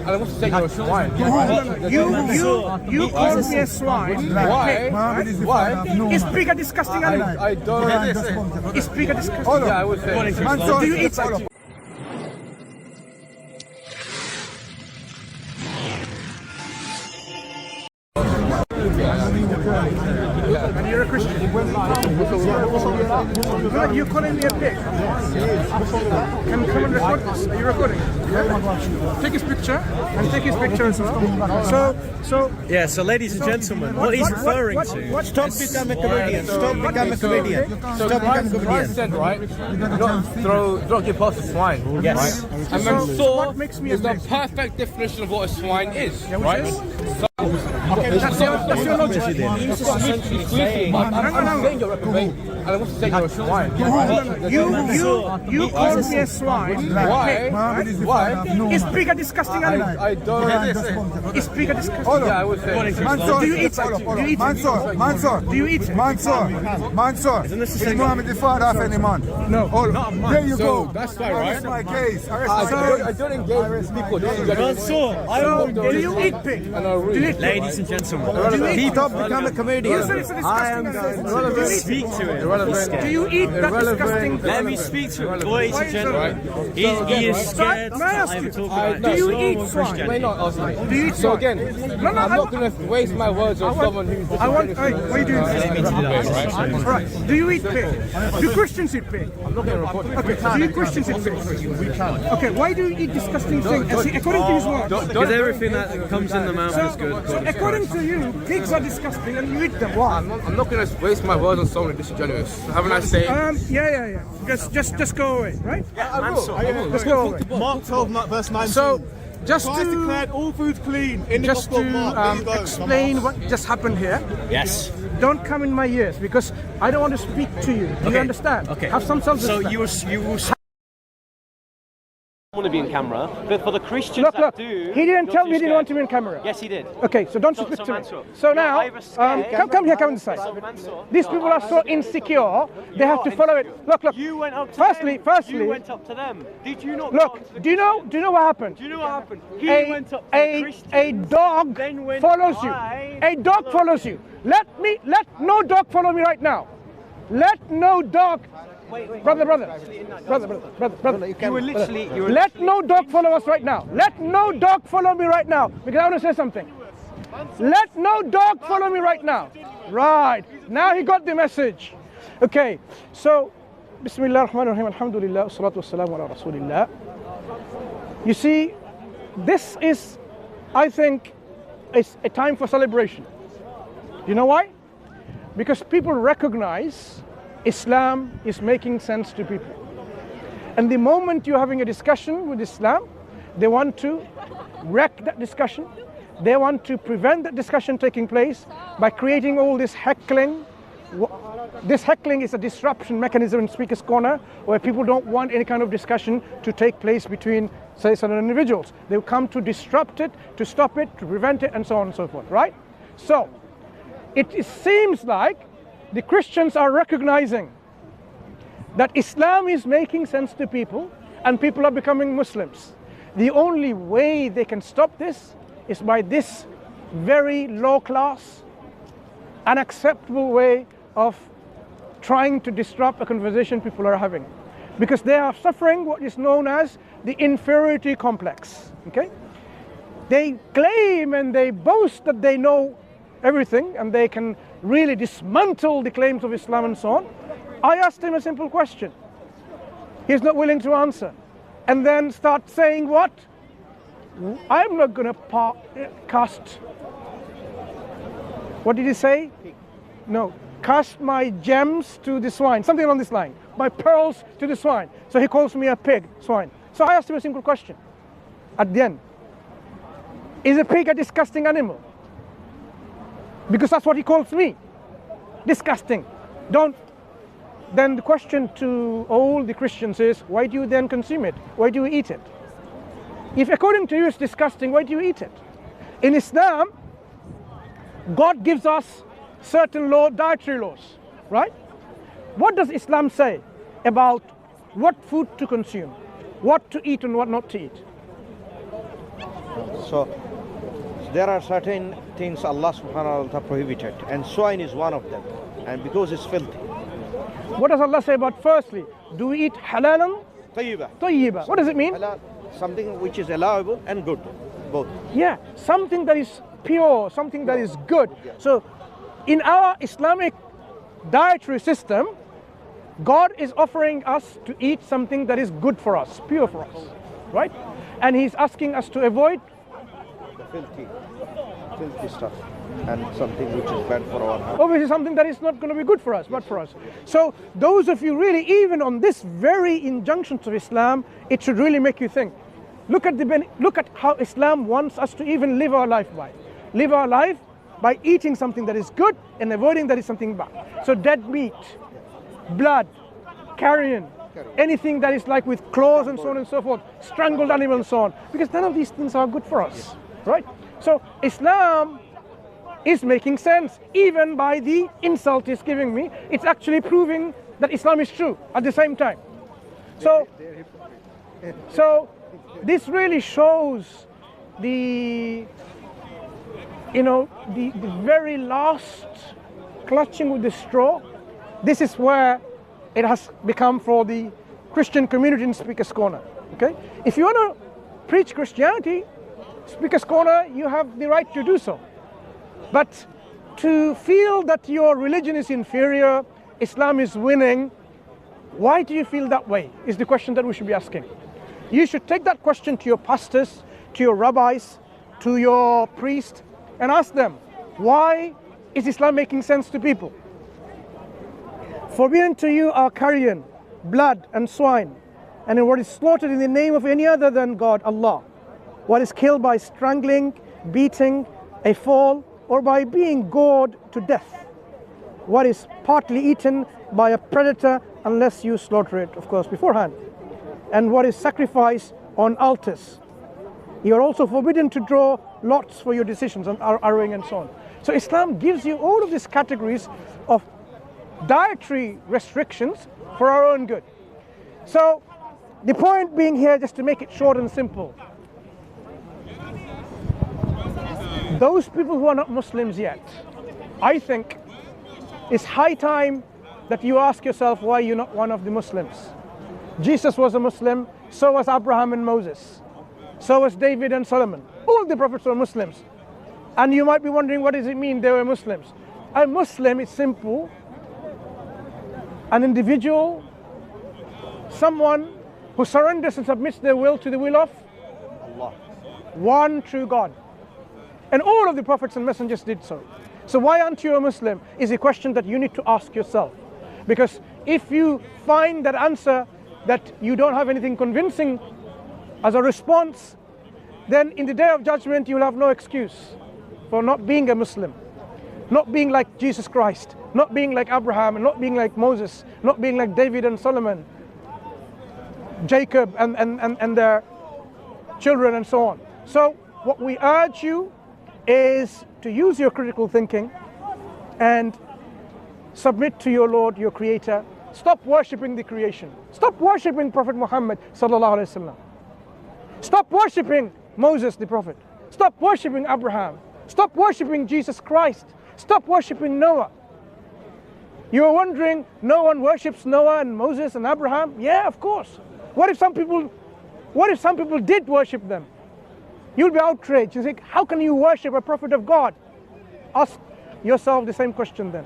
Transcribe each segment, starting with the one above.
and I want to say you're a swine. You call me a swine. Why? Why? Is pig a disgusting animal? I don't. Is pig a disgusting animal? Yeah, I would say. Do you eat it? And you're a Christian. No, you're calling me a pig. Can you come and record this? Are you recording? Take his picture and take his picture as well. So ladies and gentlemen, what he's referring to. Stop becoming a comedian. Stop becoming a comedian. So Christ said, right? Don't give us a swine. Yes. Right? And Mansur what makes me a is the pig? perfect definition of what a swine is, right? That's your logic. Essentially saying, I'm saying you're reprobate, and I want to say you're a swine. You call me a swine. Why? Why? Is pig a disgusting animal? I don't. Is pig a disgusting Yeah, animal? I would say. Mansur, Do you eat it? Do you eat it? Mansur, Do you eat it? Mansur, is Muhammad the father of any man? No. There you So go. that's fine, right? That's my case. I don't engage with people. Do you eat pig? Do you eat pig? Ladies and gentlemen, Stop becoming a comedian. It's a disgusting animal. speak to it. Do you eat that disgusting thing? Let me speak to it. Ladies and gentlemen, he is scared May I ask to you, talk about do you Islam eat or swine? May Christianity. not ask me. Do you eat So swine? again, No, I'm not going to waste my words on someone who's What are you doing? Right. Do you eat pig? Do Christians eat pig? I'm not going to report it. Okay. Do you Christians eat pig? We can. Okay. Why do you eat disgusting things? According to his word. Because everything that comes in the mouth is good. So according to you, pigs are disgusting and you eat them. Why? I'm not going to waste my words on someone who's disingenuous. Have a nice day. Yeah. Just go away, right? I will. Let's go away. Mark 12, verse 19. So, just Christ to declared all foods clean in the just Gospel of Mark. There you to go. explain what just happened here. Yes. Don't come in my ears because I don't want to speak to you. Do you understand? Okay. Have some self-respect. So you will want to be in camera, but for the Christians Look, that do, he didn't you're tell too me he didn't scared. want to be in camera. Yes, he did. Okay, so don't So speak to me. Mansur, So you're now, either scared- come here on the side. So Mansur, These people are so insecure, they have to follow it. Look. You went up to Firstly, them. You went up to them. Did you not? Look, do you know what happened? Do you know what happened? He went up to the Christians. A dog then went follows you. by- A dog follows you. Let no dog follow me right now. Let no dog. Brother. You were literally. Let no dog follow us right now. Let no dog follow me right now. Because I want to say something. Let no dog follow me right now. Right. Now he got the message. Okay. So, Bismillah ar-Rahman ar-Rahim. Alhamdulillah. Salatu wassalamu ala Rasulillah. You see, this is, I think, is a time for celebration. You know why? Because people recognize Islam is making sense to people. And the moment you're having a discussion with Islam, they want to wreck that discussion. They want to prevent that discussion taking place by creating all this heckling. This heckling is a disruption mechanism in Speaker's Corner where people don't want any kind of discussion to take place between, say, certain individuals. They come to disrupt it, to stop it, to prevent it, and so on and so forth, right? So, it seems like the Christians are recognizing that Islam is making sense to people and people are becoming Muslims. The only way they can stop this is by this very low class, unacceptable way of trying to disrupt a conversation people are having. Because they are suffering what is known as the inferiority complex. Okay? They claim and they boast that they know everything and they can really dismantle the claims of Islam and so on. I asked him a simple question. He's not willing to answer. And then start saying what? I'm not going to cast. What did he say? No. Cast my gems to the swine. Something along this line. My pearls to the swine. So he calls me a pig, swine. So I asked him a simple question. At the end. Is a pig a disgusting animal? Because that's what he calls me. Disgusting. Then the question to all the Christians is, why do you then consume it? Why do you eat it? If according to you it's disgusting, why do you eat it? In Islam, God gives us certain dietary laws, right? What does Islam say about what food to consume, what to eat and what not to eat? So there are certain things Allah subhanahu wa ta'ala prohibited, and swine is one of them, and because it's filthy. What does Allah say about firstly? Do we eat halalan? Tayyiba. Tayyiba. What does it mean? Halal, something which is allowable and good, both. Yeah, something that is pure, something that is good. So in our Islamic dietary system, God is offering us to eat something that is good for us, pure for us, right? And He's asking us to avoid The filthy stuff, and something which is bad for our health. obviously something that is not going to be good for us, but for us. So those of you really, even on this very injunctions of Islam, it should really make you think. Look at how Islam wants us to even live our life by. Live our life by eating something that is good and avoiding that is something bad. So dead meat, blood, carrion, anything that is like with claws and so on and so forth, strangled animals and so on, because none of these things are good for us, right? So Islam is making sense, even by the insult it's giving me. It's actually proving that Islam is true at the same time. So this really shows the very last clutching with the straw. This is where it has become for the Christian community in Speaker's Corner. Okay, if you want to preach Christianity, Speaker's Corner, you have the right to do so. But to feel that your religion is inferior, Islam is winning, why do you feel that way? Is the question that we should be asking. You should take that question to your pastors, to your rabbis, to your priest, and ask them, why is Islam making sense to people? Forbidden to you are carrion, blood, and swine, and what is slaughtered in the name of any other than God, Allah. What is killed by strangling, beating, a fall, or by being gored to death. What is partly eaten by a predator unless you slaughter it, of course, beforehand. And what is sacrificed on altars. You are also forbidden to draw lots for your decisions on arrowing and so on. So Islam gives you all of these categories of dietary restrictions for our own good. So the point being here, just to make it short and simple, those people who are not Muslims yet, I think it's high time that you ask yourself why you're not one of the Muslims. Jesus was a Muslim, so was Abraham and Moses, so was David and Solomon. All the prophets were Muslims. And you might be wondering, what does it mean they were Muslims? A Muslim is simple, an individual, someone who surrenders and submits their will to the will of Allah, one true God. And all of the prophets and messengers did so. So why aren't you a Muslim is a question that you need to ask yourself. Because if you find that answer that you don't have anything convincing as a response, then in the day of judgment you will have no excuse for not being a Muslim, not being like Jesus Christ, not being like Abraham, and not being like Moses, not being like David and Solomon, Jacob and their children and so on. So what we urge you is to use your critical thinking and submit to your Lord, your Creator. Stop worshipping the creation. Stop worshipping Prophet Muhammad sallallahu alaihi wasallam. Stop worshipping Moses the Prophet. Stop worshipping Abraham. Stop worshipping Jesus Christ. Stop worshipping Noah. You are wondering, no one worships Noah and Moses and Abraham? Yeah, of course. What if some people did worship them? You'll be outraged. You think, how can you worship a prophet of God? Ask yourself the same question then.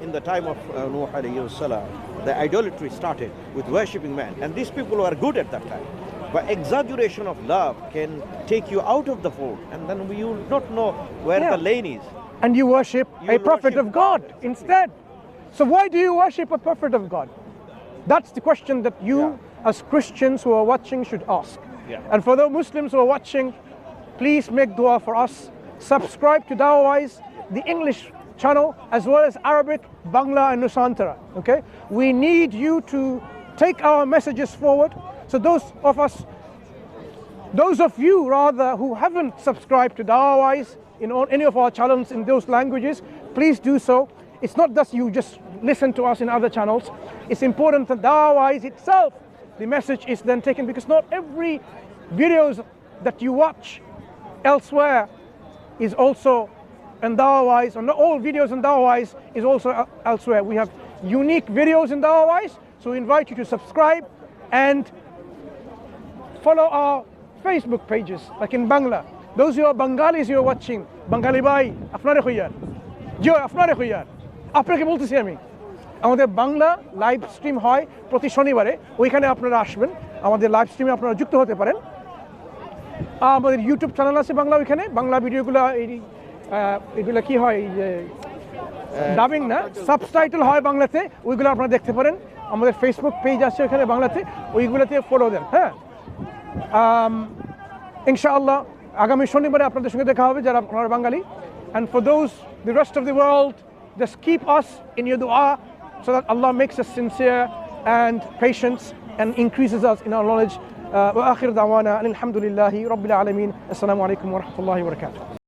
In the time of Nuh alayhi salam, the idolatry started with worshipping man, and these people were good at that time. But exaggeration of love can take you out of the fold, and then you will not know where the lane is. And you worship a prophet of God instead. So why do you worship a prophet of God? That's the question that you as Christians who are watching should ask. And for the Muslims who are watching, please make dua for us. Subscribe to Dawahwise, the English channel, as well as Arabic, Bangla and Nusantara. Okay? We need you to take our messages forward. So those of you rather who haven't subscribed to Dawahwise in any of our channels in those languages, please do so. It's not that you just listen to us in other channels. It's important that Dawahwise itself, the message is then taken, because not every videos that you watch elsewhere is also on Dawahwise, and not all videos on Dawahwise is also elsewhere. We have unique videos in Dawahwise, so we invite you to subscribe and follow our Facebook pages, like in Bangla. Those who are Bengalis who are watching, Bengali bhai, আপনারে কইয়ার, জি আপনারে কইয়ার, আপনাকে বলতেছি আমি। আমাদের Bangla live stream হয় প্রতি শনিবারে, ওইখানে আপনারা আসবেন, আমাদের লাইভ স্ট্রিমে আপনারা যুক্ত হতে পারেন। আমাদের ইউটিউব চ্যানেল আছে বাংলা, ওইখানে বাংলা ভিডিওগুলো এগুলো কি হয়, এই যে ডাবিং না, সাবটাইটেল হয় বাংলাতে, ওইগুলো আপনারা দেখতে পারেন। আমাদের ফেসবুক পেজ আছে ওইখানে বাংলাতে, ওইগুলোতে ফলো দেন। হ্যাঁ, ইনশাআল্লাহ আগামী শনিবারে আপনাদের সঙ্গে দেখা হবে যারা আপনারা বাঙালি। And for those, the rest of the world, just keep us in your dua so that Allah makes us sincere and patient and increases us in our knowledge. Wa akhir da'wana alhamdulillahi rabbil alamin. Assalamu alaikum wa rahmatullahi wa barakatuh.